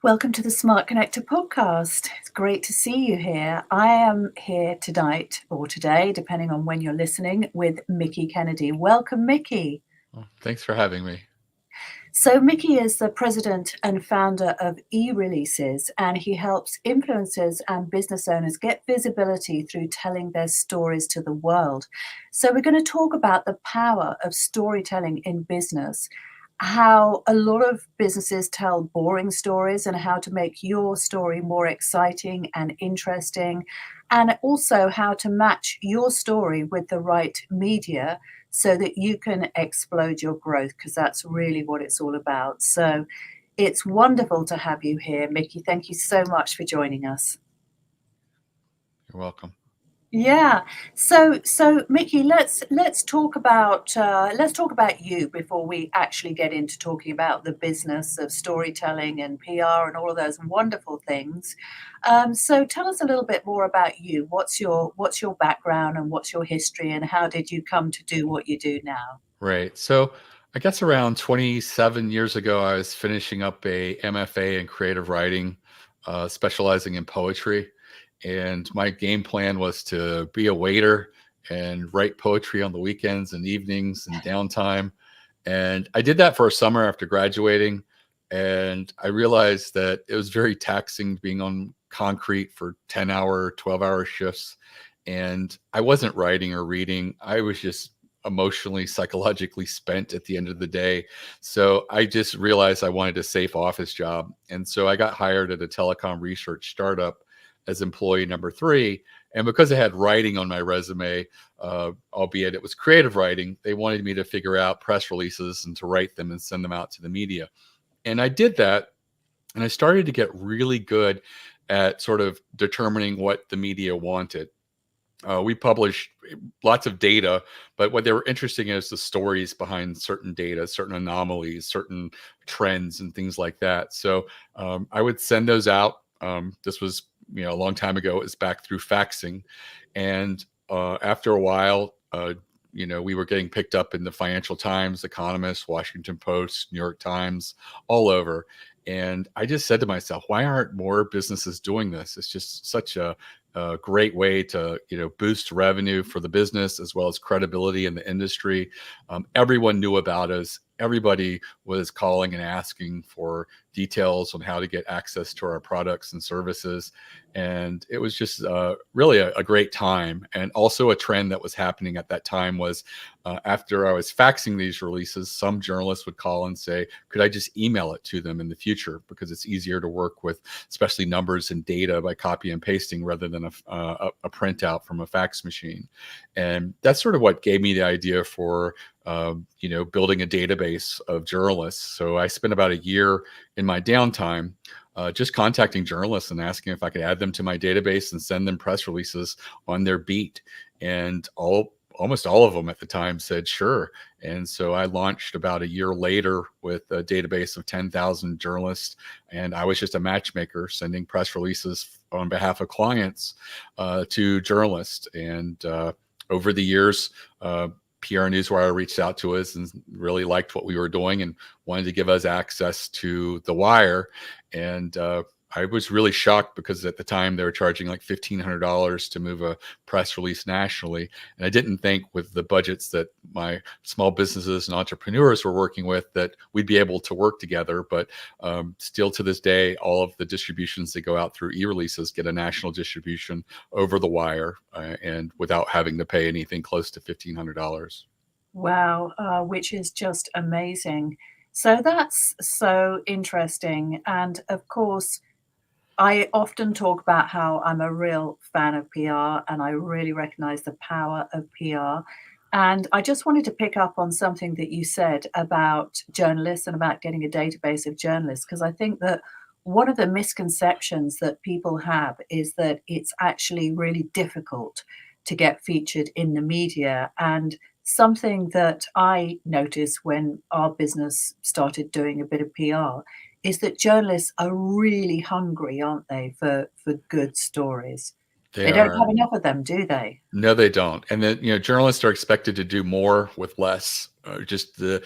Welcome to the Smart Connector podcast. It's great to see you here. I am here tonight or today, depending on when you're listening, with Mickie Kennedy. Welcome, Mickie. Well, thanks for having me. So, Mickie is the president and founder of eReleases, and he helps influencers and business owners get visibility through telling their stories to the world. So, we're going to talk about the power of storytelling in business, how a lot of businesses tell boring stories, and how to make your story more exciting and interesting, and also how to match your story with the right media so that you can explode your growth, because that's really what it's all about. So it's wonderful to have you here, Mickie. Thank you so much for joining us. You're welcome. Yeah. So Mickie, let's talk about you before we actually get into talking about the business of storytelling and PR and all of those wonderful things. So tell us a little bit more about you. What's your background and what's your history and how did you come to do what you do now? Right. So I guess around 27 years ago, I was finishing up a MFA in creative writing, specializing in poetry. And my game plan was to be a waiter and write poetry on the weekends and evenings and downtime. And I did that for a summer after graduating. And I realized that it was very taxing being on concrete for 10-hour, 12-hour shifts. And I wasn't writing or reading. I was just emotionally, psychologically spent at the end of the day. So I just realized I wanted a safe office job. And so I got hired at a telecom research startup as employee number 3. And because I had writing on my resume, albeit it was creative writing, they wanted me to figure out press releases and to write them and send them out to the media. And I did that. And I started to get really good at sort of determining what the media wanted. We published lots of data, but what they were interested in is the stories behind certain data, certain anomalies, certain trends, and things like that. So I would send those out. This was, a long time ago. It was back through faxing, and after a while, we were getting picked up in the Financial Times, Economist, Washington Post, New York Times, all over. And I just said to myself, why aren't more businesses doing this? It's just such a great way to boost revenue for the business as well as credibility in the industry. Everyone knew about us. Everybody was calling and asking for details on how to get access to our products and services. And it was just really a great time. And also a trend that was happening at that time was after I was faxing these releases, some journalists would call and say, could I just email it to them in the future? Because it's easier to work with, especially numbers and data, by copy and pasting rather than a printout from a fax machine. And that's sort of what gave me the idea for building a database of journalists. So I spent about a year in my downtime just contacting journalists and asking if I could add them to my database and send them press releases on their beat. And almost all of them at the time said sure. And so I launched about a year later with a database of 10,000 journalists. And I was just a matchmaker sending press releases on behalf of clients to journalists. And over the years, PR Newswire reached out to us and really liked what we were doing and wanted to give us access to the wire. And I was really shocked because at the time they were charging like $1,500 to move a press release nationally. And I didn't think with the budgets that my small businesses and entrepreneurs were working with that we'd be able to work together. But still to this day, all of the distributions that go out through eReleases get a national distribution over the wire and without having to pay anything close to $1,500. Wow, which is just amazing. So that's so interesting. And of course, I often talk about how I'm a real fan of PR and I really recognize the power of PR. And I just wanted to pick up on something that you said about journalists and about getting a database of journalists, because I think that one of the misconceptions that people have is that it's actually really difficult to get featured in the media. And something that I noticed when our business started doing a bit of PR is that journalists are really hungry, aren't they, for good stories? They They don't are. have enough of them, do they? No, they don't. And then, journalists are expected to do more with less. Just the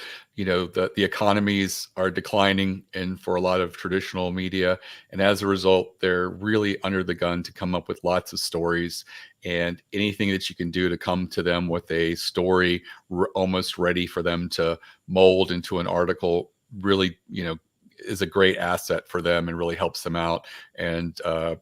economies are declining, and for a lot of traditional media, and as a result, they're really under the gun to come up with lots of stories. And anything that you can do to come to them with a story almost ready for them to mold into an article, really, is a great asset for them and really helps them out. And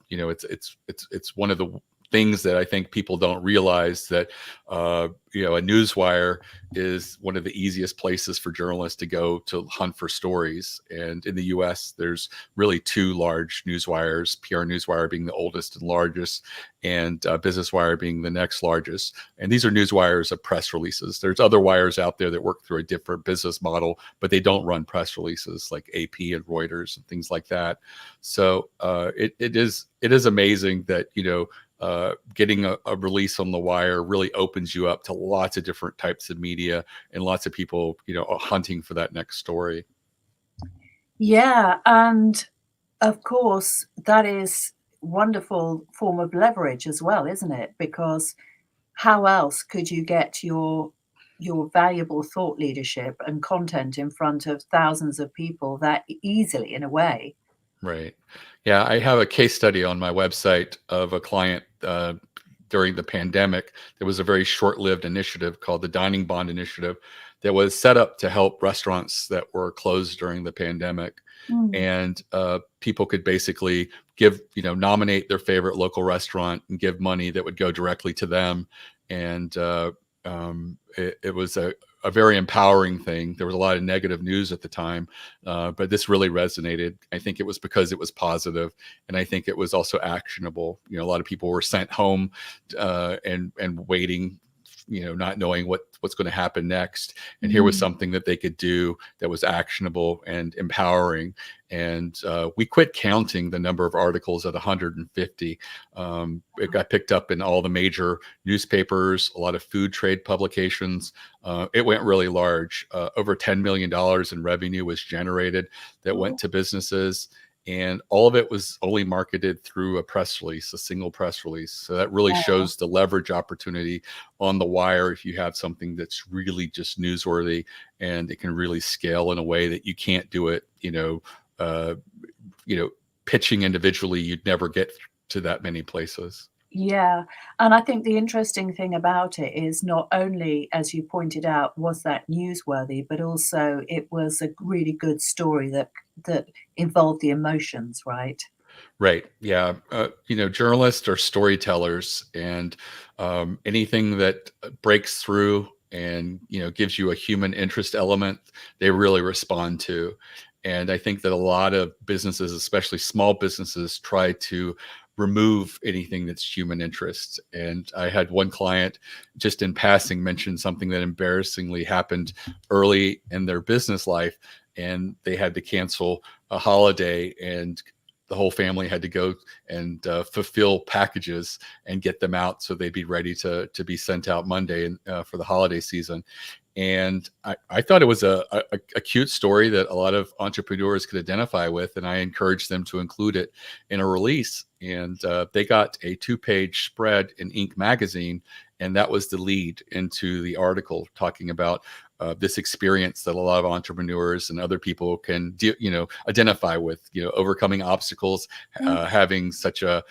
it's one of the things that I think people don't realize, that a newswire is one of the easiest places for journalists to go to hunt for stories. And in the U.S., there's really two large newswires: PR Newswire being the oldest and largest, and Business Wire being the next largest. And these are newswires of press releases. There's other wires out there that work through a different business model, but they don't run press releases like AP and Reuters and things like that. So it is amazing that getting a release on the wire really opens you up to lots of different types of media and lots of people, are hunting for that next story. Yeah, and of course, that is wonderful form of leverage as well, isn't it? Because how else could you get your valuable thought leadership and content in front of thousands of people that easily, in a way? Right. Yeah, I have a case study on my website of a client during the pandemic. There was a very short-lived initiative called the Dining Bond Initiative that was set up to help restaurants that were closed during the pandemic. Mm. And people could basically nominate their favorite local restaurant and give money that would go directly to them. And it was a very empowering thing. There was a lot of negative news at the time, but this really resonated. I think it was because it was positive, and I think it was also actionable. A lot of people were sent home and waiting, not knowing what's going to happen next. And here was Mm. something that they could do that was actionable and empowering. And we quit counting the number of articles at 150. It got picked up in all the major newspapers, a lot of food trade publications. It went really large. Over $10 million in revenue was generated that went Oh, to businesses. And all of it was only marketed through a press release, a single press release. So that really wow. shows the leverage opportunity on the wire if you have something that's really just newsworthy, and it can really scale in a way that you can't do it, uh, pitching individually. You'd never get to that many places. Yeah, and I think the interesting thing about it is not only, as you pointed out, was that newsworthy, but also it was a really good story that involved the emotions, right? Right. Yeah. Journalists are storytellers, and anything that breaks through and gives you a human interest element, they really respond to. And I think that a lot of businesses, especially small businesses, try to remove anything that's human interest. And I had one client, just in passing, mention something that embarrassingly happened early in their business life, and they had to cancel a holiday, and the whole family had to go and fulfill packages and get them out so they'd be ready to be sent out Monday and for the holiday season. And I thought it was a cute story that a lot of entrepreneurs could identify with, and I encouraged them to include it in a release. And they got a 2-page spread in Inc. magazine, and that was the lead into the article, talking about this experience that a lot of entrepreneurs and other people can identify with, overcoming obstacles, Mm. having such a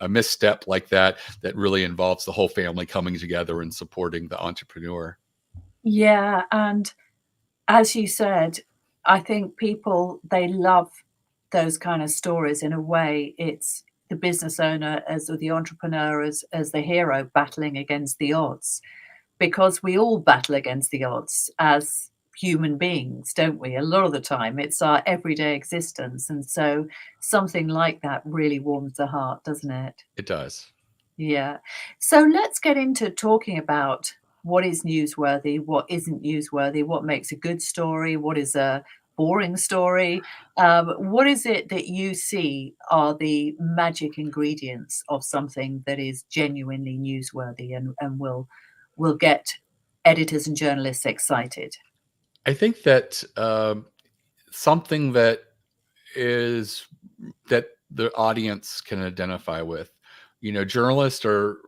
misstep like that really involves the whole family coming together and supporting the entrepreneur. Yeah, and as you said, I think people, they love those kind of stories in a way. It's the business owner as or the entrepreneur as the hero battling against the odds. Because we all battle against the odds as human beings, don't we? A lot of the time, it's our everyday existence, and so something like that really warms the heart, doesn't it? It does. Yeah. So let's get into talking about what is newsworthy, what isn't newsworthy, what makes a good story, what is a boring story. What is it that you see are the magic ingredients of something that is genuinely newsworthy and will get editors and journalists excited? I think that something that is that the audience can identify with. Journalists are,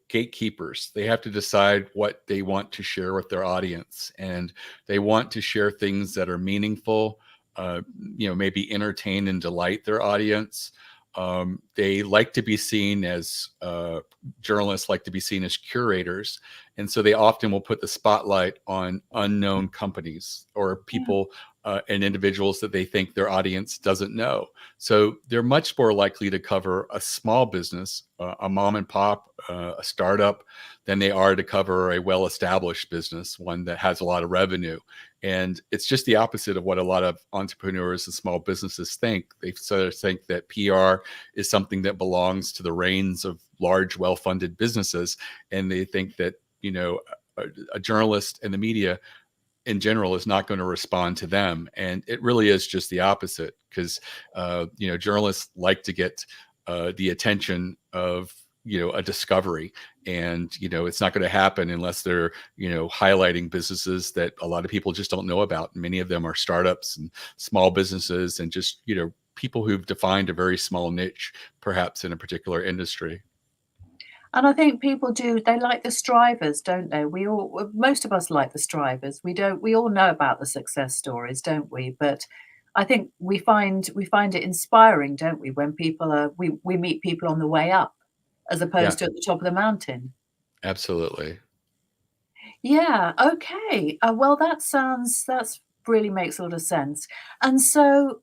gatekeepers. They have to decide what they want to share with their audience, and they want to share things that are meaningful, maybe entertain and delight their audience. They like to be seen as journalists like to be seen as curators, and so they often will put the spotlight on unknown companies or Yeah. people and individuals that they think their audience doesn't know. So they're much more likely to cover a small business, a mom and pop, a startup, than they are to cover a well-established business, one that has a lot of revenue. And it's just the opposite of what a lot of entrepreneurs and small businesses think. They sort of think that PR is something that belongs to the reins of large, well-funded businesses, and they think that a journalist and the media in general is not going to respond to them. And it really is just the opposite, because journalists like to get the attention of a discovery, and it's not going to happen unless they're highlighting businesses that a lot of people just don't know about. And many of them are startups and small businesses, and just people who've defined a very small niche, perhaps in a particular industry. And I think people do, they like the strivers, don't they? Most of us like the strivers. We all know about the success stories, don't we? But I think we find it inspiring, don't we, when we meet people on the way up as Yeah, opposed to at the top of the mountain. absolutely. Yeah, okay. Well, that's really makes a lot of sense. And so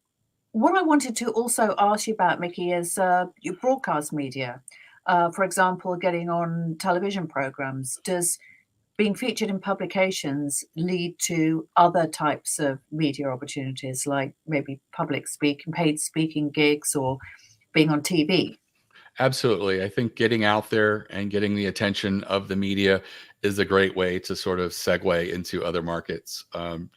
what I wanted to also ask you about, Mickie, is your broadcast media. For example, getting on television programs. Does being featured in publications lead to other types of media opportunities, like maybe public speaking, paid speaking gigs, or being on TV? Absolutely. I think getting out there and getting the attention of the media is a great way to sort of segue into other markets.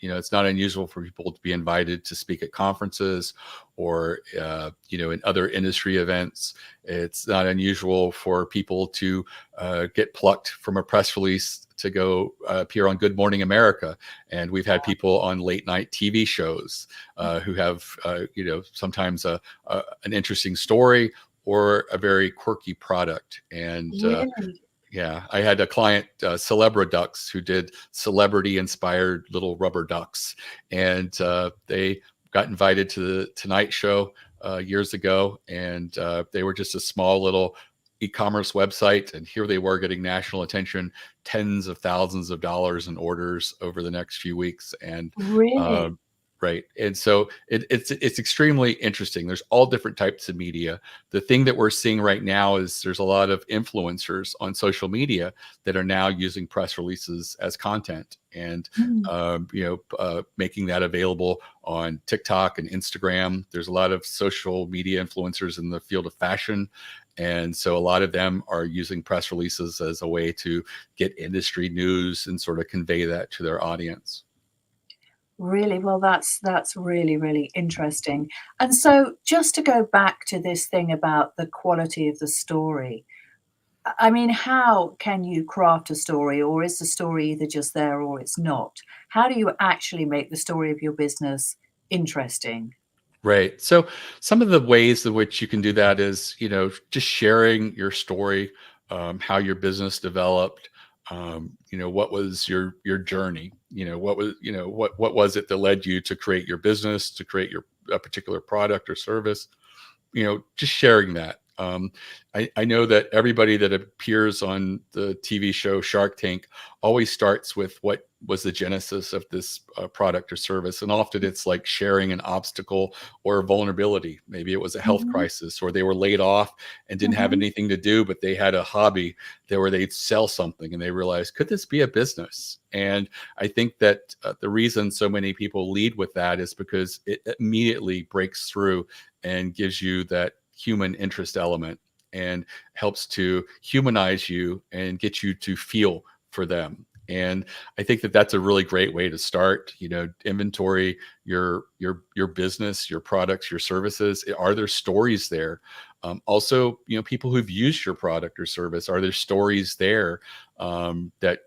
It's not unusual for people to be invited to speak at conferences or, in other industry events. It's not unusual for people to get plucked from a press release to go appear on Good Morning America. And we've had people on late night TV shows who have, sometimes an interesting story or a very quirky product. And Really? yeah, I had a client, Celebra Ducks, who did celebrity inspired little rubber ducks. And they got invited to the Tonight Show years ago. And they were just a small little e-commerce website. And here they were getting national attention, tens of thousands of dollars in orders over the next few weeks. And Really? uh, right. And so it's extremely interesting. There's all different types of media. The thing that we're seeing right now is there's a lot of influencers on social media that are now using press releases as content, and Mm. making that available on TikTok and Instagram. There's a lot of social media influencers in the field of fashion, and so a lot of them are using press releases as a way to get industry news and sort of convey that to their audience. Really? Well, that's really, really interesting. And so just to go back to this thing about the quality of the story, I mean, how can you craft a story, or is the story either just there or it's not? How do you actually make the story of your business interesting? Right. So some of the ways in which you can do that is, just sharing your story, how your business developed, what was your journey, what was it that led you to create your business, to create your a particular product or service, just sharing that. I know that everybody that appears on the TV show Shark Tank always starts with what was the genesis of this product or service. And often it's like sharing an obstacle or a vulnerability. Maybe it was a health Mhm, crisis, or they were laid off and didn't have mhm. anything to do, but they had a hobby there where they'd sell something, and they realized, could this be a business? And I think that the reason so many people lead with that is because it immediately breaks through and gives you that human interest element, and helps to humanize you and get you to feel for them. And I think that that's a really great way to start. Inventory your business, your products, your services. Are there stories there? Also, people who've used your product or service, are there stories there that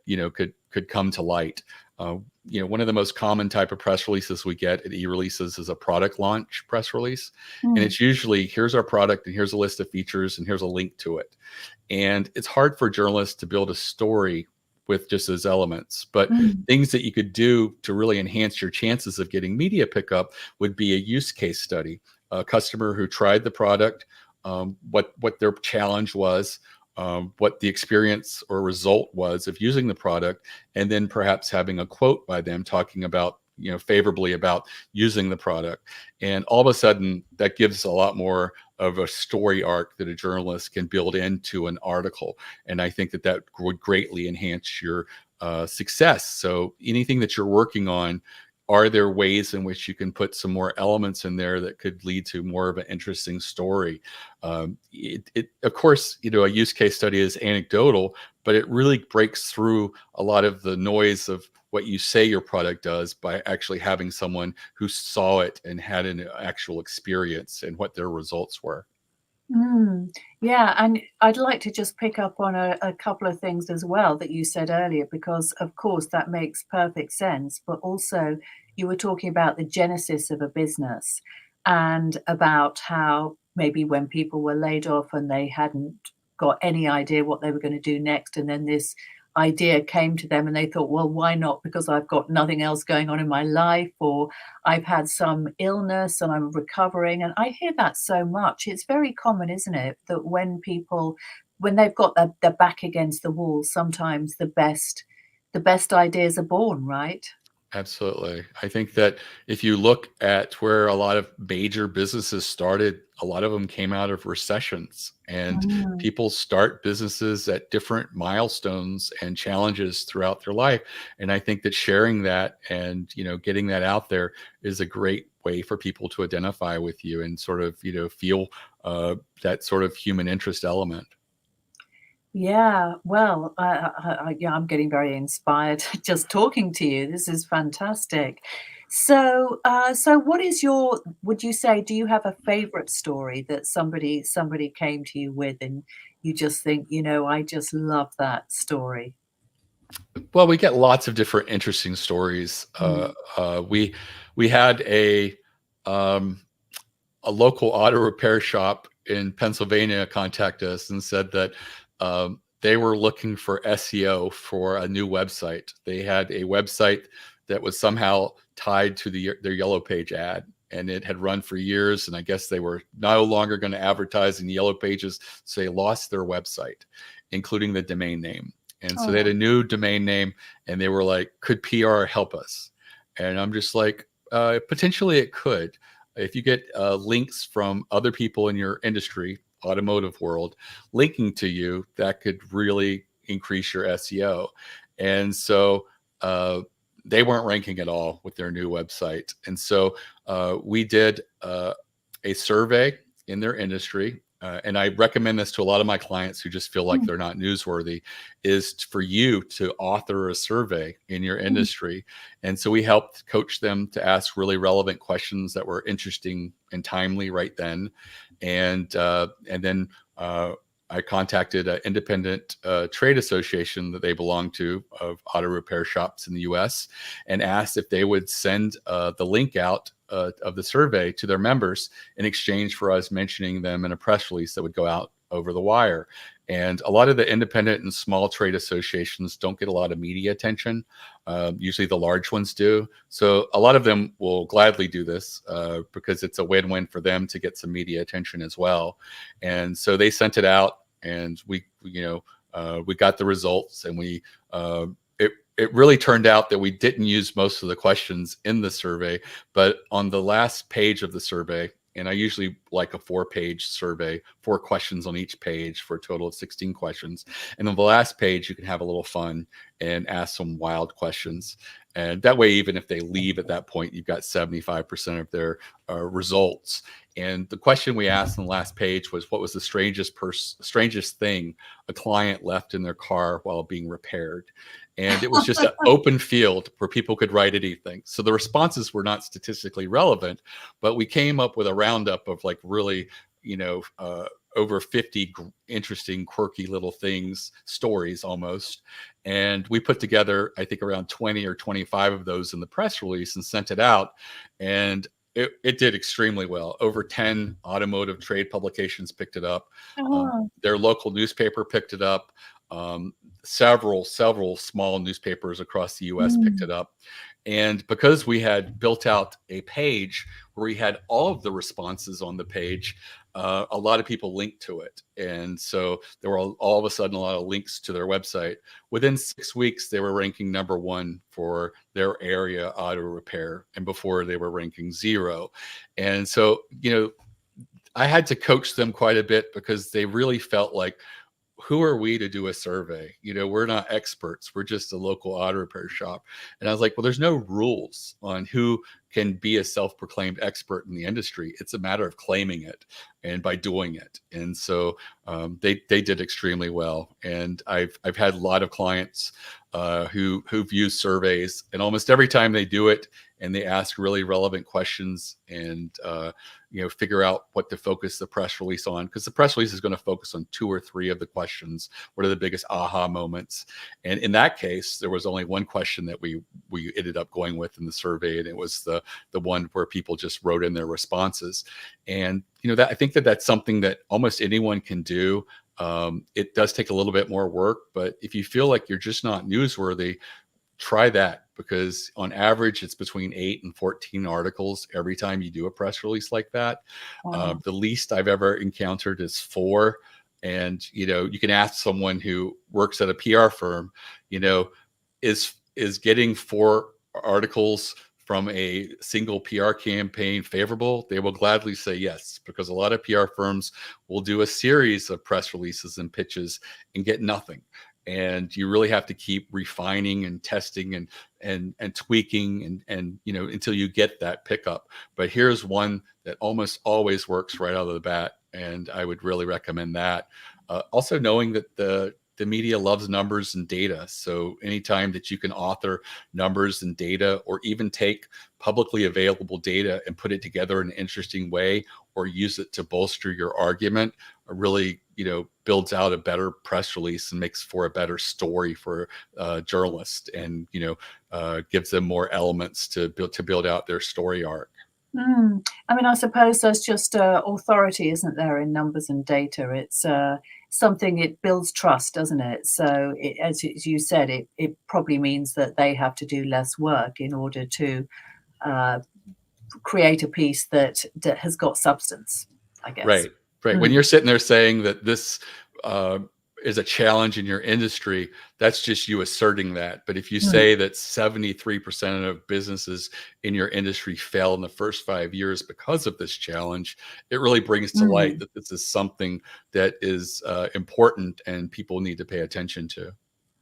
could come to light? One of the most common type of press releases we get at eReleases is a product launch press release. And Mm, it's usually, here's our product and here's a list of features and here's a link to it. And it's hard for journalists to build a story with just those elements. But mm, things that you could do to really enhance your chances of getting media pickup would be a use case study, a customer who tried the product, what their challenge was, what the experience or result was of using the product, and then perhaps having a quote by them talking about, favorably about using the product. And all of a sudden, that gives a lot more of a story arc that a journalist can build into an article. And I think that would greatly enhance your success. So anything that you're working on, are there ways in which you can put some more elements in there that could lead to more of an interesting story? Of course, a use case study is anecdotal, but it really breaks through a lot of the noise of what you say your product does by actually having someone who saw it and had an actual experience and what their results were. mm. Yeah, and I'd like to just pick up on a couple of things as well that you said earlier, because of course that makes perfect sense. But also, you were talking about the genesis of a business and about how maybe when people were laid off and they hadn't got any idea what they were going to do next, and then this idea came to them and they thought, well, why not? Because I've got nothing else going on in my life, or I've had some illness and I'm recovering. And I hear that so much. It's very common, isn't it? That when people, when they've got their back against the wall, sometimes the best ideas are born, right? Absolutely. I think that if you look at where a lot of major businesses started, a lot of them came out of recessions, and Mm. people start businesses at different milestones and challenges throughout their life. And I think that sharing that and, getting that out there is a great way for people to identify with you and sort of, feel that sort of human interest element. Yeah, well, yeah, I'm getting very inspired just talking to you. This is fantastic. So what is your, would you say, do you have a favorite story that somebody came to you with and you just think, I just love that story? Well, we get lots of different interesting stories. Mm, We had um, a local auto repair shop in Pennsylvania contact us and said that they were looking for SEO for a new website. They had a website that was somehow tied to their Yellow Page ad, and it had run for years. And I guess they were no longer going to advertise in Yellow Pages, so they lost their website, including the domain name. And so they had oh, a new domain name, and they were like, "Could PR help us?" And I'm just like, potentially it could. If you get links from other people in your industry, automotive world, linking to you, that could really increase your SEO. And so they weren't ranking at all with their new website. And so we did a survey in their industry. And I recommend this to a lot of my clients who just feel like mm, they're not newsworthy, is for you to author a survey in your mm, industry. And so we helped coach them to ask really relevant questions that were interesting and timely right then. And then I contacted an independent trade association that they belong to of auto repair shops in the U.S. and asked if they would send the link out of the survey to their members in exchange for us mentioning them in a press release that would go out over the wire. And a lot of the independent and small trade associations don't get a lot of media attention. Usually the large ones do. So a lot of them will gladly do this because it's a win-win for them to get some media attention as well. And so they sent it out, and we got the results, and it really turned out that we didn't use most of the questions in the survey, but on the last page of the survey, and I usually like a 4-page survey, 4 questions on each page for a total of 16 questions. And on the last page, you can have a little fun and ask some wild questions. And that way, even if they leave at that point, you've got 75% of their results. And the question we asked on the last page was, what was the strangest thing a client left in their car while being repaired? And it was just an open field where people could write anything. So the responses were not statistically relevant, but we came up with a roundup of like really, over 50 interesting, quirky little things, stories almost. And we put together, I think, around 20 or 25 of those in the press release and sent it out. And it did extremely well. Over 10 automotive trade publications picked it up. Oh, Their local newspaper picked it up. Um, several small newspapers across the US picked mm. it up. And because we had built out a page where we had all of the responses on the page, a lot of people linked to it. And so there were all of a sudden a lot of links to their website. Within 6 weeks, they were ranking #1 for their area auto repair. And before, they were ranking 0. And so, I had to coach them quite a bit because they really felt like, who are we to do a survey? We're not experts. We're just a local auto repair shop. And I was like, well, there's no rules on who can be a self-proclaimed expert in the industry. It's a matter of claiming it and by doing it. And so they did extremely well. And I've had a lot of clients who've used surveys, and almost every time they do it and they ask really relevant questions and figure out what to focus the press release on, because the press release is going to focus on 2 or 3 of the questions. What are the biggest aha moments? And in that case, there was only one question that we ended up going with in the survey, and it was the one where people just wrote in their responses. And that I think that's something that almost anyone can do. It does take a little bit more work, but if you feel like you're just not newsworthy, try that, because on average it's between 8 and 14 articles every time you do a press release like that. Wow. The least I've ever encountered is 4. And you can ask someone who works at a PR firm, is getting 4 articles from a single PR campaign favorable? They will gladly say yes, because a lot of PR firms will do a series of press releases and pitches and get nothing. And you really have to keep refining and testing and tweaking and until you get that pickup. But here's one that almost always works right out of the bat, and I would really recommend that. Also, knowing that the media loves numbers and data. So anytime that you can author numbers and data, or even take publicly available data and put it together in an interesting way, or use it to bolster your argument, really, builds out a better press release and makes for a better story for a journalist, and, gives them more elements to build out their story arc. Mm. I mean, I suppose there's just authority, isn't there, in numbers and data? It's something, it builds trust, doesn't it? So, as you said, it probably means that they have to do less work in order to uh, create a piece that has got substance, I guess. Right, right. When Mm. you're sitting there saying that this uh, is a challenge in your industry, that's just you asserting that. But if you Mm. say that 73% of businesses in your industry fail in the first 5 years because of this challenge, it really brings to light Mm. that this is something that is important and people need to pay attention to.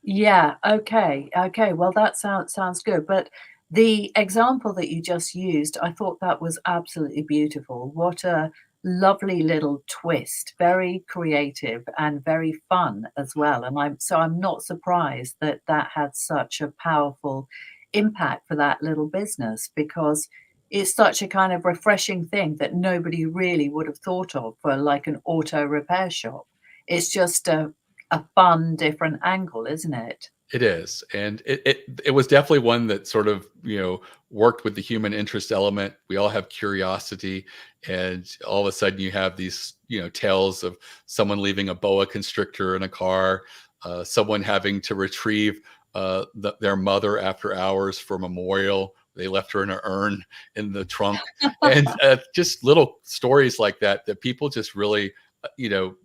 Yeah, okay, okay, well, that sounds good, but the example that you just used, I thought that was absolutely beautiful. What a lovely little twist, very creative and very fun as well, and I'm not surprised that that had such a powerful impact for that little business, because it's such a kind of refreshing thing that nobody really would have thought of for, like, an auto repair shop. It's just a fun, different angle, isn't it? It is, and it was definitely one that sort of worked with the human interest element. We all have curiosity, and all of a sudden you have these tales of someone leaving a boa constrictor in a car, someone having to retrieve their mother after hours for memorial. They left her in an urn in the trunk, and just little stories like that that people just really you know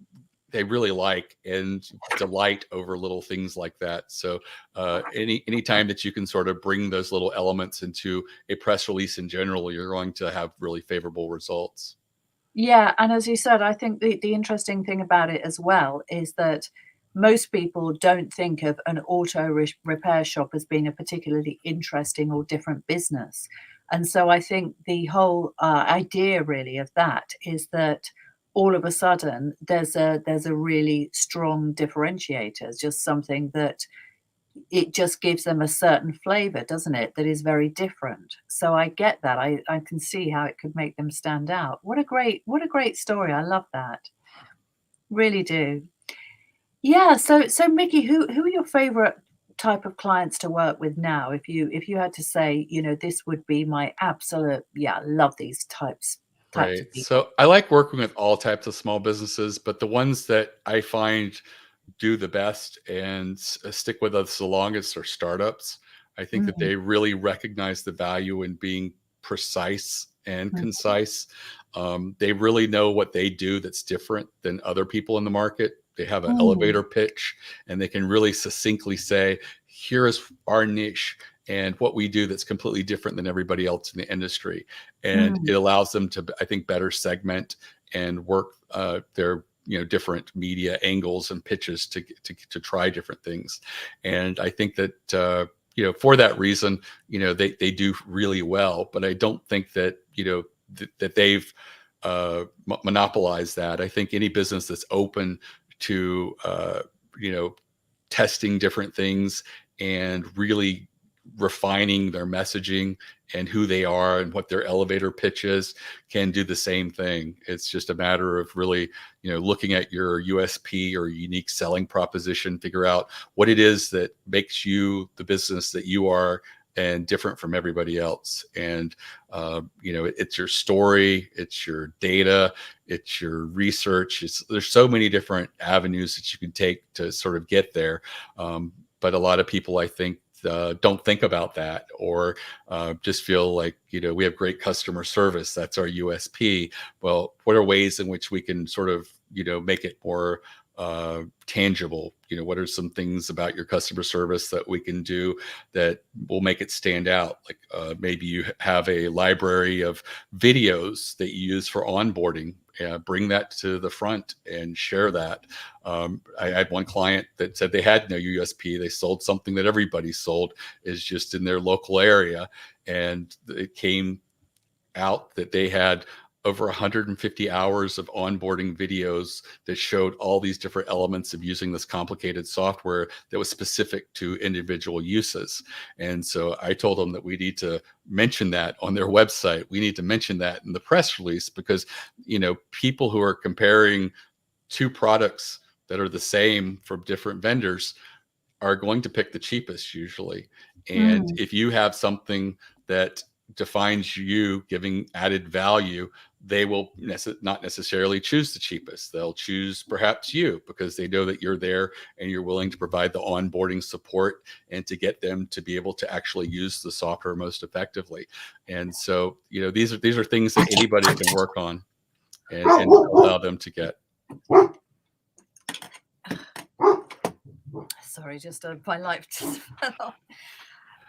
they really like and delight over little things like that. So any time that you can sort of bring those little elements into a press release in general, you're going to have really favorable results. Yeah, and as you said, I think the interesting thing about it as well is that most people don't think of an auto repair shop as being a particularly interesting or different business. And so I think the whole idea really of that is that all of a sudden there's a really strong differentiator, just something that it just gives them a certain flavor, doesn't it, that is very different. So I get that. I can see how it could make them stand out. What a great story. I love that. Really do. Yeah. So Mickie, who are your favorite type of clients to work with now? If you had to say, this would be my absolute, yeah, love these types Right. of people. So I like working with all types of small businesses, but the ones that I find do the best and stick with us the longest are startups. I think that Mm, they really recognize the value in being precise and mm, concise. They really know what they do that's different than other people in the market. They have an mm, elevator pitch and they can really succinctly say, here is our niche and what we do that's completely different than everybody else in the industry. And mm, it allows them to, I think, better segment and work their different media angles and pitches to try different things. And I think that for that reason, they do really well. But I don't think that that they've monopolized that. I think any business that's open to you know testing different things and really refining their messaging and who they are and what their elevator pitch is can do the same thing. It's just a matter of really, looking at your USP or unique selling proposition, figure out what it is that makes you the business that you are and different from everybody else. And, it's your story, it's your data, it's your research. There's so many different avenues that you can take to sort of get there. But a lot of people, I think, don't think about that or just feel like, we have great customer service. That's our USP. Well, what are ways in which we can sort of, make it more tangible? What are some things about your customer service that we can do that will make it stand out? Like maybe you have a library of videos that you use for onboarding. Bring that to the front and share that. I had one client that said they had no USP. They sold something that everybody sold, is just in their local area. And it came out that they had over 150 hours of onboarding videos that showed all these different elements of using this complicated software that was specific to individual uses. And so I told them that we need to mention that on their website. We need to mention that in the press release because, people who are comparing two products that are the same from different vendors are going to pick the cheapest usually. And mm. if you have something that defines you giving added value, they will not necessarily choose the cheapest. They'll choose perhaps you because they know that you're there and you're willing to provide the onboarding support and to get them to be able to actually use the software most effectively. And so, these are things that anybody can work on and allow them to get. Sorry, just my life just fell off.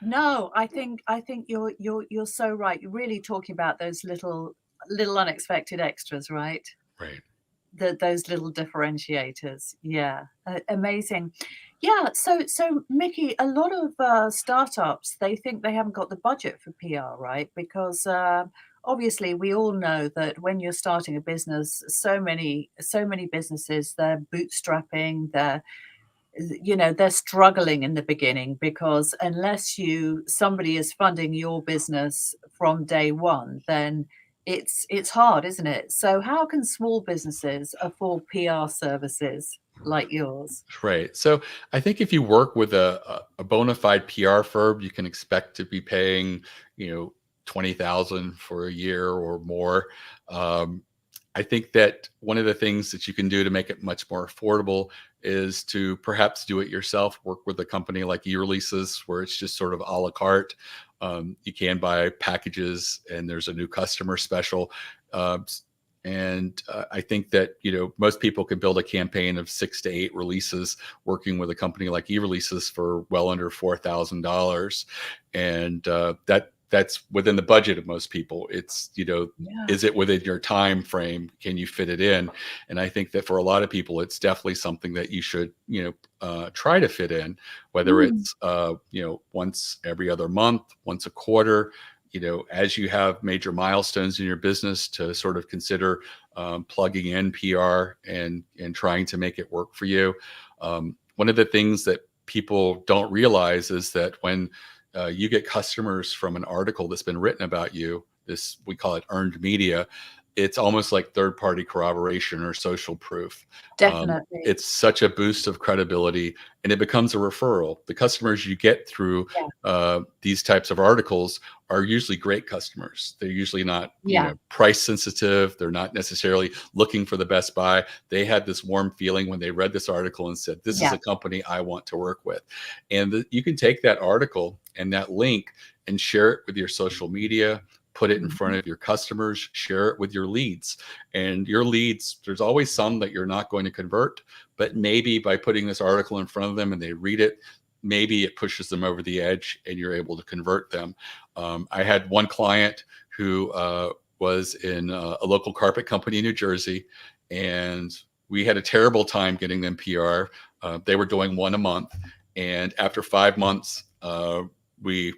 No, I think you're so right. You're really talking about those little unexpected extras, right? Right. Those little differentiators. Yeah, amazing. Yeah. So Mickie, a lot of startups, they think they haven't got the budget for PR, right? Because obviously we all know that when you're starting a business, so many businesses, they're bootstrapping, they're struggling in the beginning because unless somebody is funding your business from day one, then it's hard, isn't it? So how can small businesses afford PR services like yours? Right. So I think if you work with a bona fide PR firm, you can expect to be paying, 20,000 for a year or more. Um, I think that one of the things that you can do to make it much more affordable is to perhaps do it yourself, work with a company like eReleases, where it's just sort of a la carte. You can buy packages and there's a new customer special. Uh, and I think that, most people can build a campaign of 6 to 8 releases working with a company like eReleases for well under $4,000. And that's within the budget of most people. It's, Yeah. is it within your time frame? Can you fit it in? And I think that for a lot of people, it's definitely something that you should, try to fit in, whether Mm, it's, once every other month, once a quarter, as you have major milestones in your business to sort of consider plugging in PR and trying to make it work for you. One of the things that people don't realize is that when you get customers from an article that's been written about you, this, we call it earned media, it's almost like third-party corroboration or social proof. Definitely. It's such a boost of credibility, and it becomes a referral. The customers you get through these types of articles are usually great customers. They're usually not, price sensitive. They're not necessarily looking for the best buy. They had this warm feeling when they read this article and said, this is a company I want to work with. And you can take that article and that link and share it with your social media, put it in front of your customers, share it with your leads. And your leads, there's always some that you're not going to convert, but maybe by putting this article in front of them and they read it, maybe it pushes them over the edge and you're able to convert them. I had one client who was in a local carpet company in New Jersey, and we had a terrible time getting them PR. They were doing one a month. And after 5 months, we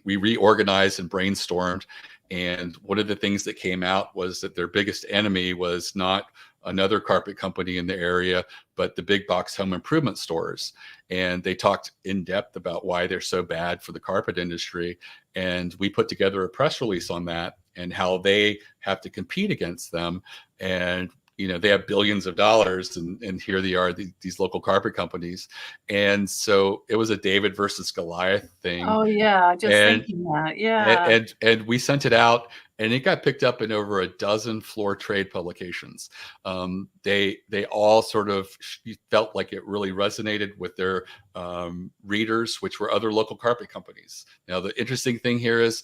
reorganized and brainstormed. And one of the things that came out was that their biggest enemy was not another carpet company in the area, but the big box home improvement stores. And they talked in depth about why they're so bad for the carpet industry. And we put together a press release on that and how they have to compete against them. And they have billions of dollars, and here they are, these local carpet companies. And so it was a David versus Goliath thing. Oh yeah, just thinking that. Yeah. And we sent it out, and it got picked up in over a dozen floor trade publications. They all sort of felt like it really resonated with their readers, which were other local carpet companies. Now, the interesting thing here is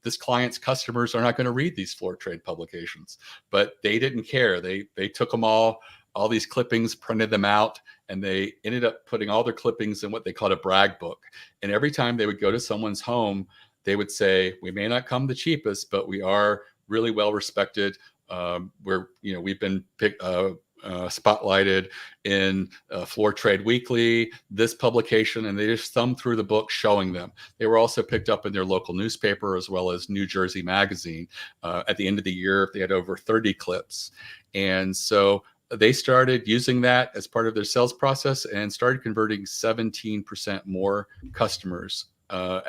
this client's customers are not going to read these floor trade publications, but they didn't care. They took them all these clippings, printed them out, and they ended up putting all their clippings in what they called a brag book. And every time they would go to someone's home, they would say, we may not come the cheapest, but we are really well respected. We've been spotlighted in Floor Trade Weekly, this publication, and they just thumbed through the book showing them. They were also picked up in their local newspaper as well as New Jersey Magazine. At the end of the year, they had over 30 clips. And so they started using that as part of their sales process and started converting 17% more customers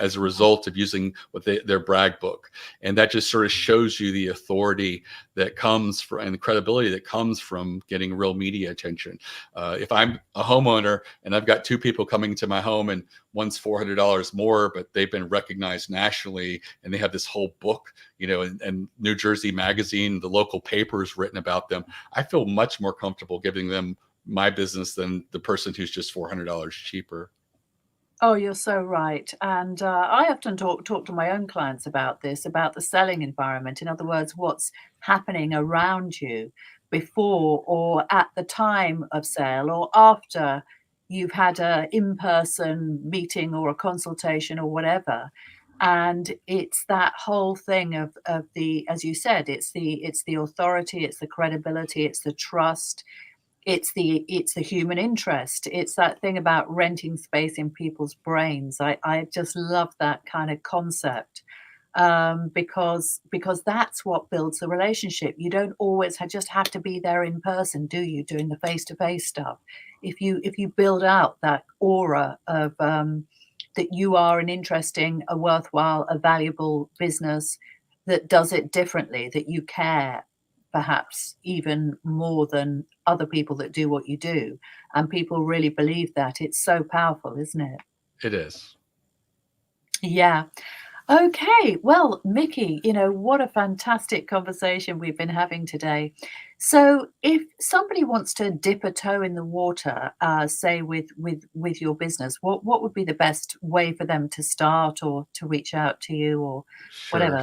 as a result of using their brag book. And that just sort of shows you the authority that comes from, and the credibility that comes from getting real media attention. If I'm a homeowner and I've got two people coming to my home and one's $400 more, but they've been recognized nationally and they have this whole book, and New Jersey Magazine, the local papers written about them, I feel much more comfortable giving them my business than the person who's just $400 cheaper. Oh, you're so right. And I often talk to my own clients about this, about the selling environment. In other words, what's happening around you before or at the time of sale or after you've had a in-person meeting or a consultation or whatever. And it's that whole thing of the, as you said, it's the authority, it's the credibility, it's the trust. It's the human interest. It's that thing about renting space in people's brains. I just love that kind of concept, because that's what builds the relationship. You don't always just have to be there in person, do you, doing the face-to-face stuff? If you build out that aura of that you are an interesting, a worthwhile, a valuable business that does it differently, that you care, perhaps even more than other people that do what you do, and people really believe that, it's so powerful, isn't it? It is. Yeah. Okay. Well, Mickie, what a fantastic conversation we've been having today. So if somebody wants to dip a toe in the water, say with your business, what would be the best way for them to start or to reach out to you or whatever?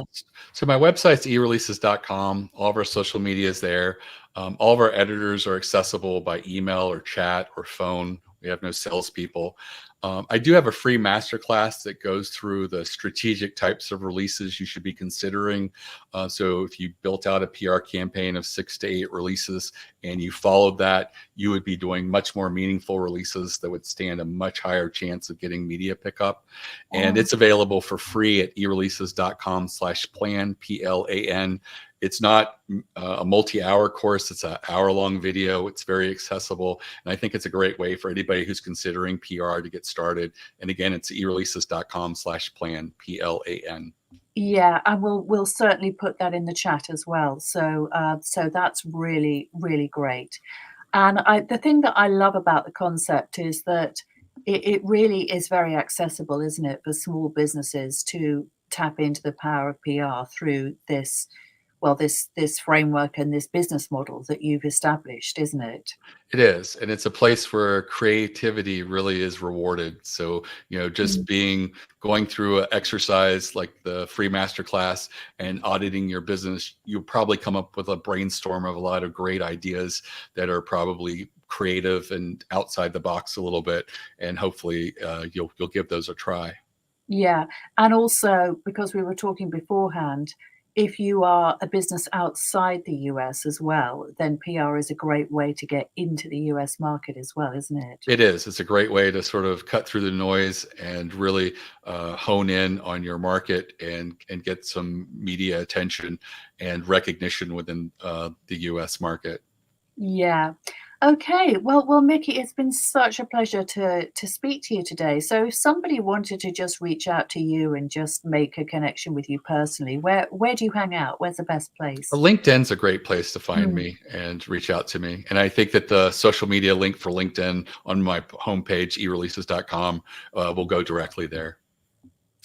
So my website's eReleases.com. All of our social media is there. All of our editors are accessible by email or chat or phone. We have no salespeople. I do have a free masterclass that goes through the strategic types of releases you should be considering. So if you built out a PR campaign of 6 to 8 releases and you followed that, you would be doing much more meaningful releases that would stand a much higher chance of getting media pickup. And it's available for free at eReleases.com/plan, PLAN. It's not a multi-hour course. It's an hour-long video. It's very accessible. And I think it's a great way for anybody who's considering PR to get started. And again, it's eReleases.com/plan, PLAN. Yeah, and we'll certainly put that in the chat as well. So so that's really, really great. And the thing that I love about the concept is that it really is very accessible, isn't it, for small businesses to tap into the power of PR through this, well, this framework and this business model that you've established, isn't it? It is, and it's a place where creativity really is rewarded. So, just Mm. going through an exercise like the free masterclass and auditing your business, you'll probably come up with a brainstorm of a lot of great ideas that are probably creative and outside the box a little bit, and hopefully you'll give those a try. Yeah, and also because we were talking beforehand, if you are a business outside the US as well, then PR is a great way to get into the US market as well, isn't it? It is. It's a great way to sort of cut through the noise and really hone in on your market and get some media attention and recognition within the U.S. market. Yeah. Okay. Well, Mickey, it's been such a pleasure to speak to you today. So if somebody wanted to just reach out to you and just make a connection with you personally, where do you hang out? Where's the best place? LinkedIn's a great place to find Mm. me and reach out to me. And I think that the social media link for LinkedIn on my homepage, eReleases.com, will go directly there.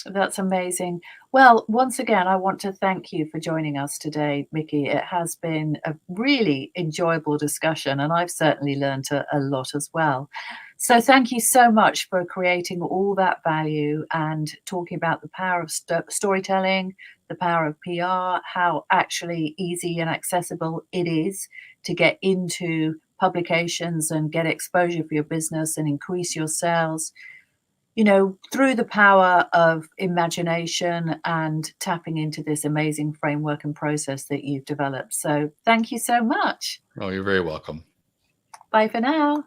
That's amazing. Well, once again, I want to thank you for joining us today, Mickey. It has been a really enjoyable discussion, and I've certainly learned a lot as well. So, thank you so much for creating all that value and talking about the power of storytelling, the power of PR, how actually easy and accessible it is to get into publications and get exposure for your business and increase your sales, through the power of imagination and tapping into this amazing framework and process that you've developed. So thank you so much. Oh, you're very welcome. Bye for now.